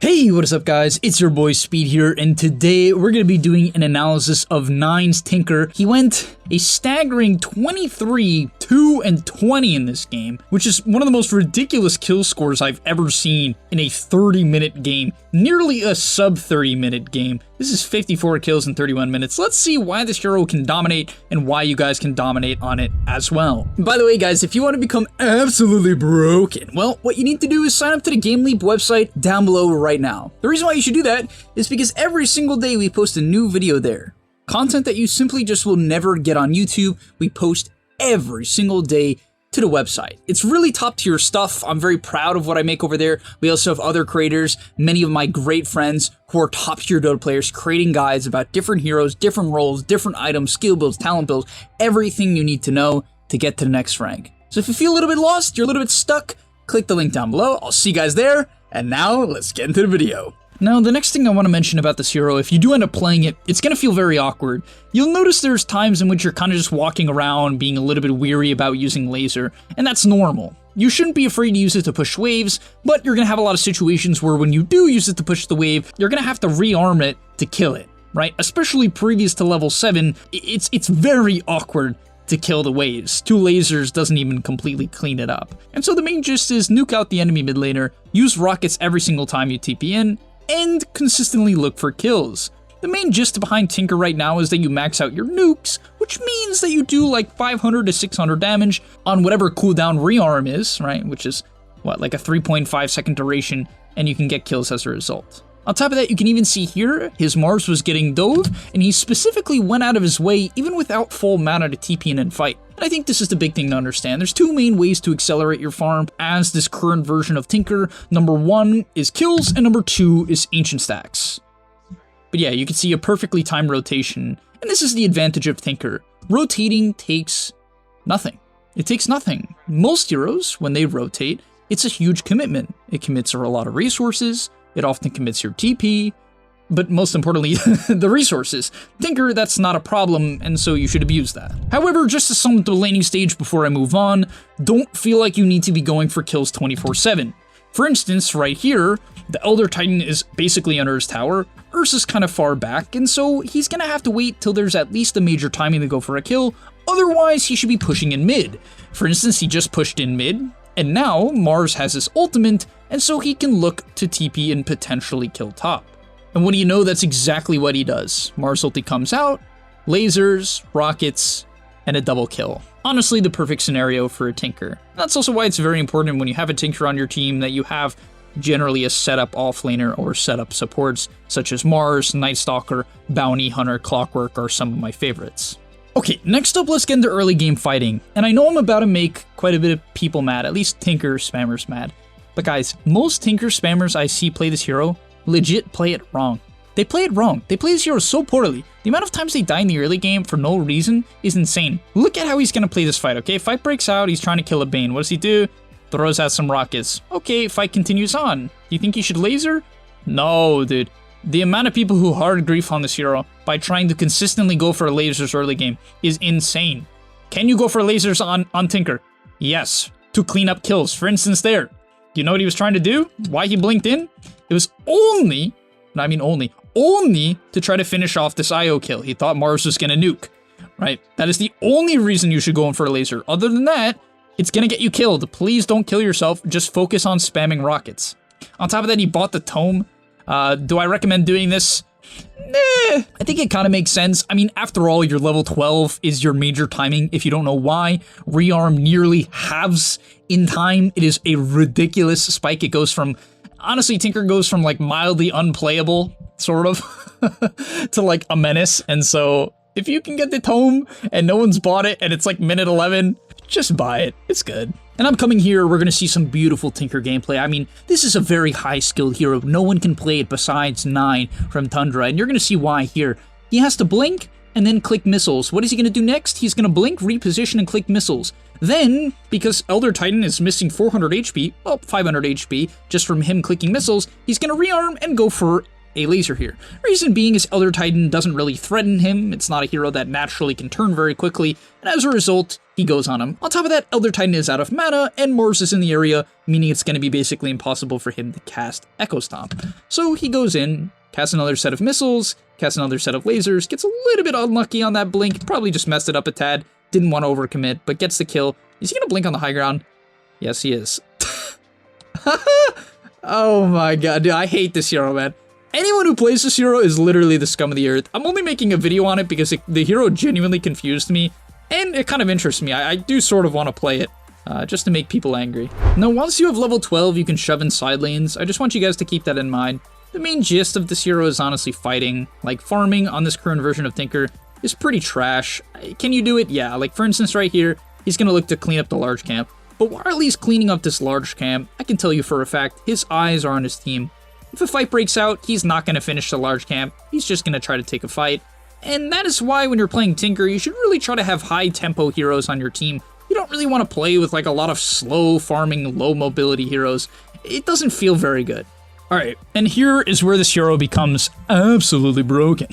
Hey, what is up guys? It's your boy Speed here, and today we're going to be doing an analysis of Nine's Tinker. He went a staggering 23, 2, and 20 in this game, which is one of the most ridiculous kill scores I've ever seen in a 30-minute game. Nearly a sub 30-minute game. This is 54 kills in 31 minutes. Let's see why this hero can dominate and why you guys can dominate on it as well. By the way guys, if you want to become absolutely broken, well, what you need to do is sign up to the GameLeap website down below right now. The reason why you should do that is because every single day we post a new video there. Content that you simply just will never get on YouTube, we post every single day to the website. It's really top tier stuff. I'm very proud of what I make over there. We also have other creators, many of my great friends who are top tier Dota players, creating guides about different heroes, different roles, different items, skill builds, talent builds, everything you need to know to get to the next rank. So if you feel a little bit lost, you're a little bit stuck, click the link down below. I'll see you guys there. And now let's get into the video. Now, the next thing I want to mention about this hero, if you do end up playing it, it's going to feel very awkward. You'll notice there's times in which you're kind of just walking around being a little bit weary about using laser, and that's normal. You shouldn't be afraid to use it to push waves, but you're going to have a lot of situations where when you do use it to push the wave, you're going to have to rearm it to kill it, right? Especially previous to level 7, it's very awkward to kill the waves. 2 lasers doesn't even completely clean it up. And so the main gist is nuke out the enemy mid laner, use rockets every single time you TP in, and consistently look for kills. The main gist behind Tinker right now is that you max out your nukes, which means that you do like 500 to 600 damage on whatever cooldown rearm is, right? Which is, what, like a 3.5 second duration, and you can get kills as a result. On top of that, you can even see here, his Mars was getting dove, and he specifically went out of his way even without full mana to TP in and fight. And I think this is the big thing to understand. There's 2 main ways to accelerate your farm as this current version of Tinker. Number 1 is kills, and number 2 is ancient stacks. But yeah, you can see a perfectly timed rotation, and this is the advantage of Tinker. Rotating takes nothing. It takes nothing. Most heroes, when they rotate, it's a huge commitment. It commits a lot of resources, it often commits your TP, but most importantly, the resources. Tinker, that's not a problem, and so you should abuse that. However, just to sum up the laning stage before I move on, don't feel like you need to be going for kills 24/7. For instance, right here, the Elder Titan is basically under his tower, Ursa's kind of far back, and so he's gonna have to wait till there's at least a major timing to go for a kill, otherwise he should be pushing in mid. For instance, he just pushed in mid, and now Mars has his ultimate, and so he can look to TP and potentially kill top. And what do you know, that's exactly what he does. Mars ulti comes out, lasers, rockets, and a double kill. Honestly, the perfect scenario for a Tinker. That's also why it's very important when you have a Tinker on your team that you have generally a setup offlaner or setup supports, such as Mars, Night Stalker, Bounty Hunter, Clockwork are some of my favorites. Okay, next up, let's get into early game fighting. And I know I'm about to make quite a bit of people mad, at least Tinker spammers mad. But guys, most Tinker spammers I see play this hero legit play it wrong. They play it wrong. They play this hero so poorly. The amount of times they die in the early game for no reason is insane. Look at how he's gonna play this fight, okay? Fight breaks out, he's trying to kill a Bane. What does he do? Throws out some rockets. Okay, fight continues on. Do you think he should laser? No, dude. The amount of people who hard grief on this hero by trying to consistently go for lasers early game is insane. Can you go for lasers on Tinker? Yes, to clean up kills. For instance there. Do you know what he was trying to do? Why he blinked in? It was only to try to finish off this IO kill. He thought Mars was gonna nuke, right? That is the only reason you should go in for a laser. Other than that, it's gonna get you killed. Please don't kill yourself. Just focus on spamming rockets. On top of that, he bought the tome. Do I recommend doing this? I think it kind of makes sense. I mean, after all, your level 12 is your major timing. If you don't know why, rearm nearly halves in time. It is a ridiculous spike. It goes from, honestly, Tinker goes from like mildly unplayable, sort of, to like a menace. And so if you can get the tome and no one's bought it and it's like minute 11, just buy it. It's good. And upcoming here, we're going to see some beautiful Tinker gameplay. I mean, this is a very high-skilled hero. No one can play it besides 9 from Tundra, and you're going to see why here. He has to blink and then click missiles. What is he going to do next? He's going to blink, reposition, and click missiles. Then, because Elder Titan is missing 400 HP, well, 500 HP, just from him clicking missiles, he's going to rearm and go for a laser here. Reason being is Elder Titan doesn't really threaten him, it's not a hero that naturally can turn very quickly, and as a result, he goes on him. On top of that, Elder Titan is out of mana, and Mars is in the area, meaning it's going to be basically impossible for him to cast Echo Stomp. So he goes in, casts another set of missiles, casts another set of lasers, gets a little bit unlucky on that blink, probably just messed it up a tad, didn't want to overcommit, but gets the kill. Is he going to blink on the high ground? Yes, he is. Oh my god, dude, I hate this hero, man. Anyone who plays this hero is literally the scum of the earth. I'm only making a video on it because the hero genuinely confused me, and it kind of interests me. I do sort of want to play it, just to make people angry. Now, once you have level 12, you can shove in side lanes. I just want you guys to keep that in mind. The main gist of this hero is honestly fighting. Like, farming on this current version of Tinker is pretty trash. Can you do it? Yeah, like for instance right here, he's going to look to clean up the large camp. But while he's cleaning up this large camp, I can tell you for a fact, his eyes are on his team. If a fight breaks out, he's not going to finish the large camp, he's just going to try to take a fight. And that is why when you're playing Tinker, you should really try to have high tempo heroes on your team. You don't really want to play with like a lot of slow farming, low mobility heroes. It doesn't feel very good. Alright, and here is where this hero becomes absolutely broken.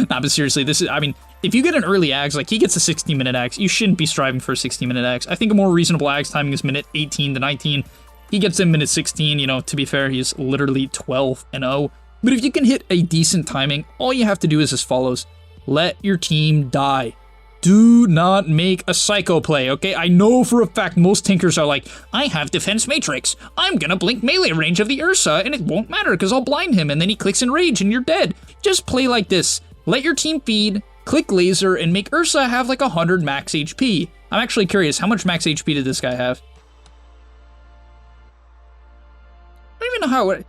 Nah, but seriously, this is, I mean, if you get an early axe, like he gets a 60-minute axe, you shouldn't be striving for a 60-minute axe. I think a more reasonable axe timing is minute 18 to 19. He gets in minute 16, you know, to be fair, he's literally 12-0. But if you can hit a decent timing, all you have to do is as follows. Let your team die. Do not make a psycho play, okay? I know for a fact most Tinkers are like, I have defense matrix. I'm gonna blink melee range of the Ursa, and it won't matter because I'll blind him, and then he clicks enrage, and you're dead. Just play like this. Let your team feed, click laser, and make Ursa have like 100 max HP. I'm actually curious, how much max HP did this guy have? I don't even know how...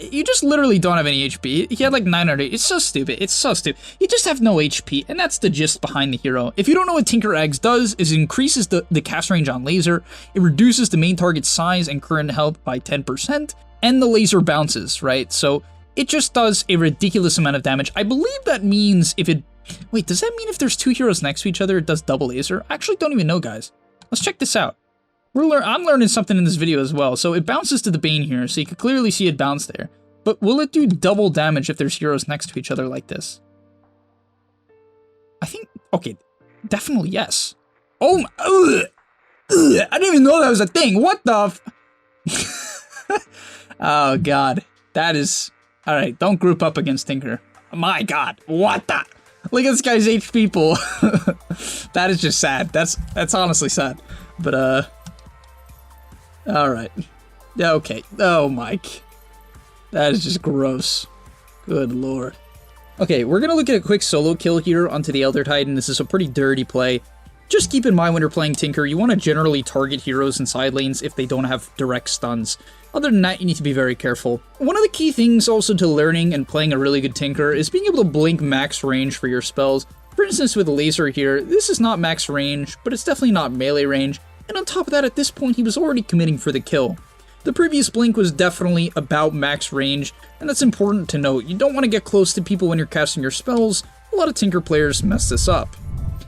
You just literally don't have any HP. He had like 900. It's so stupid. It's so stupid. You just have no HP, and that's the gist behind the hero. If you don't know what Tinker Eggs does, is it increases the cast range on laser, it reduces the main target's size and current health by 10%, and the laser bounces, right? So it just does a ridiculous amount of damage. I believe that means if it... Wait, does that mean if there's two heroes next to each other, it does double laser? I actually don't even know, guys. Let's check this out. I'm learning something in this video as well. So it bounces to the Bane here, so you can clearly see it bounce there. But will it do double damage if there's heroes next to each other like this? I think, okay, definitely yes. Oh my, I didn't even know that was a thing. What the Oh god, that is, all right, don't group up against Tinker. My god, what the? Look at this guy's HP pool. That is just sad. That's honestly sad. But all right. Okay. Oh, Mike. That is just gross. Good lord. Okay, we're gonna look at a quick solo kill here onto the Elder Titan. This is a pretty dirty play. Just keep in mind when you're playing Tinker, you want to generally target heroes in side lanes if they don't have direct stuns. Other than that, you need to be very careful. One of the key things also to learning and playing a really good Tinker is being able to blink max range for your spells. For instance, with laser here, this is not max range, but it's definitely not melee range. And on top of that, at this point, he was already committing for the kill. The previous blink was definitely about max range, and that's important to note. You don't want to get close to people when you're casting your spells. A lot of Tinker players mess this up.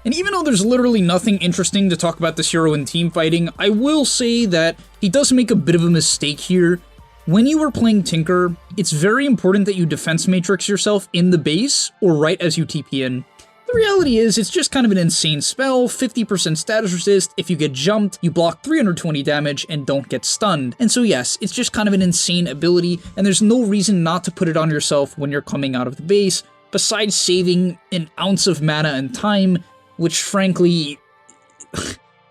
And even though there's literally nothing interesting to talk about this hero in team fighting, I will say that he does make a bit of a mistake here. When you are playing Tinker, it's very important that you defense matrix yourself in the base, or right as you TP in. The reality is, it's just kind of an insane spell, 50% status resist, if you get jumped, you block 320 damage and don't get stunned. And so yes, it's just kind of an insane ability, and there's no reason not to put it on yourself when you're coming out of the base, besides saving an ounce of mana and time, which frankly,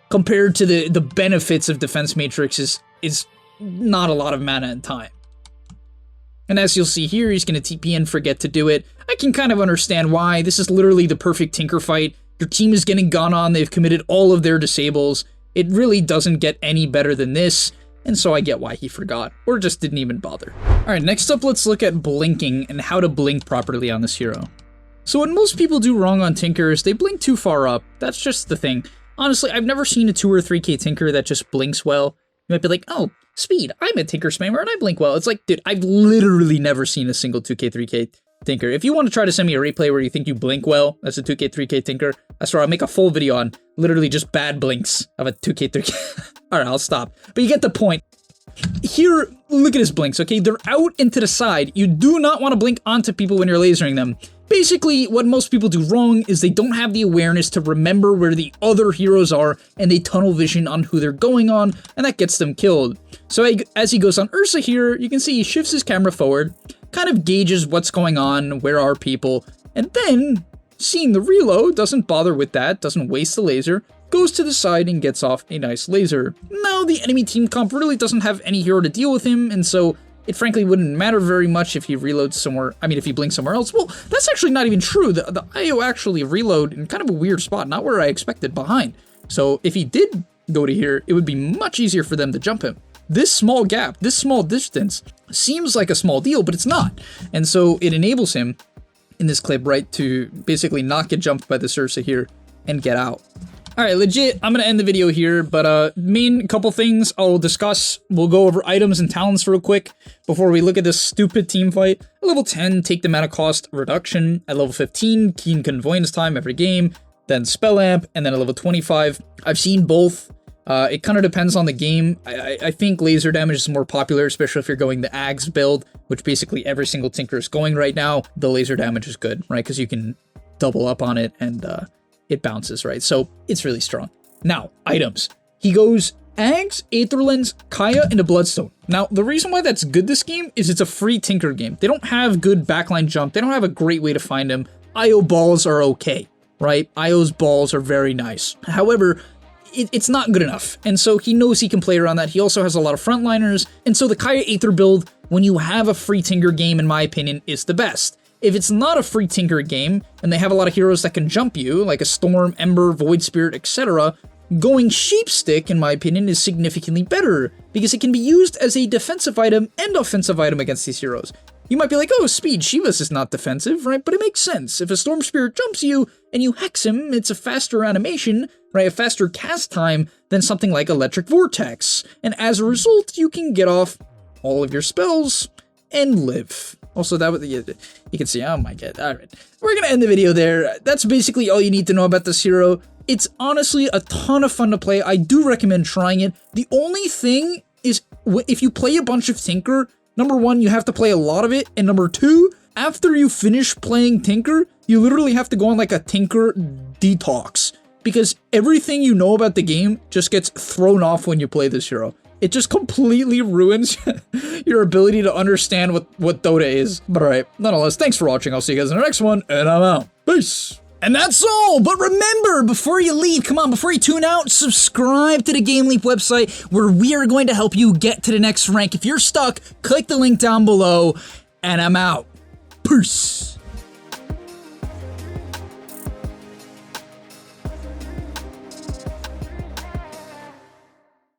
compared to the benefits of defense matrix is not a lot of mana and time. And as you'll see here, he's going to TP and forget to do it. I can kind of understand why. This is literally the perfect Tinker fight. Your team is getting gone on, they've committed all of their disables. It really doesn't get any better than this, and so I get why he forgot, or just didn't even bother. Alright, next up let's look at blinking and how to blink properly on this hero. So what most people do wrong on Tinker is they blink too far up. That's just the thing. Honestly, I've never seen a 2 or 3k Tinker that just blinks well. You might be like, oh, Speed, I'm a Tinker spammer and I blink well. It's like, dude, I've literally never seen a single 2k, 3k Tinker. If you want to try to send me a replay where you think you blink well, that's a 2k, 3k Tinker, I swear I'll make a full video on literally just bad blinks of a 2k, 3k. Alright, I'll stop. But you get the point. here, look at his blinks, okay? They're out and to the side. You do not want to blink onto people when you're lasering them. Basically, what most people do wrong is they don't have the awareness to remember where the other heroes are, and they tunnel vision on who they're going on, and that gets them killed. So as he goes on Ursa here, you can see he shifts his camera forward, kind of gauges what's going on, where are people, and then, seeing the reload, doesn't bother with that, doesn't waste the laser, goes to the side and gets off a nice laser. Now, the enemy team comp really doesn't have any hero to deal with him, and so it frankly wouldn't matter very much if he reloads somewhere, if he blinks somewhere else. Well, that's actually not even true. The IO actually reload in kind of a weird spot, not where I expected behind. So if he did go to here, it would be much easier for them to jump him. This small gap, this small distance, seems like a small deal, but it's not. And so it enables him, in this clip, right, to basically not get jumped by the Ursa here and get out. Alright, legit, I'm gonna end the video here, but main couple things I'll discuss. We'll go over items and talents real quick before we look at this stupid team fight. At level 10, take the mana cost reduction. At level 15, keen convoyance time every game. Then spell amp, and then at level 25. I've seen both. It kind of depends on the game. I think laser damage is more popular, especially if you're going the Ags build, which basically every single Tinker is going right now. The laser damage is good, right? Because you can double up on it and it bounces, right? So it's really strong. Now, items. He goes Ags, Aether Lens, Kaya, and a Bloodstone. Now, the reason why that's good this game is it's a free Tinker game. They don't have good backline jump. They don't have a great way to find him. IO balls are okay, right? IO's balls are very nice. However, it's not good enough. And so he knows he can play around that. He also has a lot of frontliners. And so the Kaya Aether build, when you have a free Tinker game, in my opinion, is the best. If it's not a free Tinker game, and they have a lot of heroes that can jump you, like a Storm, Ember, Void Spirit, etc., going Sheepstick, in my opinion, is significantly better, because it can be used as a defensive item and offensive item against these heroes. You might be like, oh, Speed, Shivas is not defensive, right? But it makes sense. If a Storm Spirit jumps you, and you hex him, it's a faster animation, right? A faster cast time than something like Electric Vortex. And as a result, you can get off all of your spells and live. Also, that was, you can see, oh my god, alright. We're gonna end the video there. That's basically all you need to know about this hero. It's honestly a ton of fun to play. I do recommend trying it. The only thing is, if you play a bunch of Tinker, number one, you have to play a lot of it, and number two, after you finish playing Tinker, you literally have to go on like a Tinker detox, because everything you know about the game just gets thrown off when you play this hero. It just completely ruins your ability to understand what Dota is. But alright, nonetheless, thanks for watching. I'll see you guys in the next one, and I'm out. Peace! And that's all, but remember, before you leave, come on, before you tune out, subscribe to the GameLeap website, where we are going to help you get to the next rank. If you're stuck, click the link down below, and I'm out. Peace!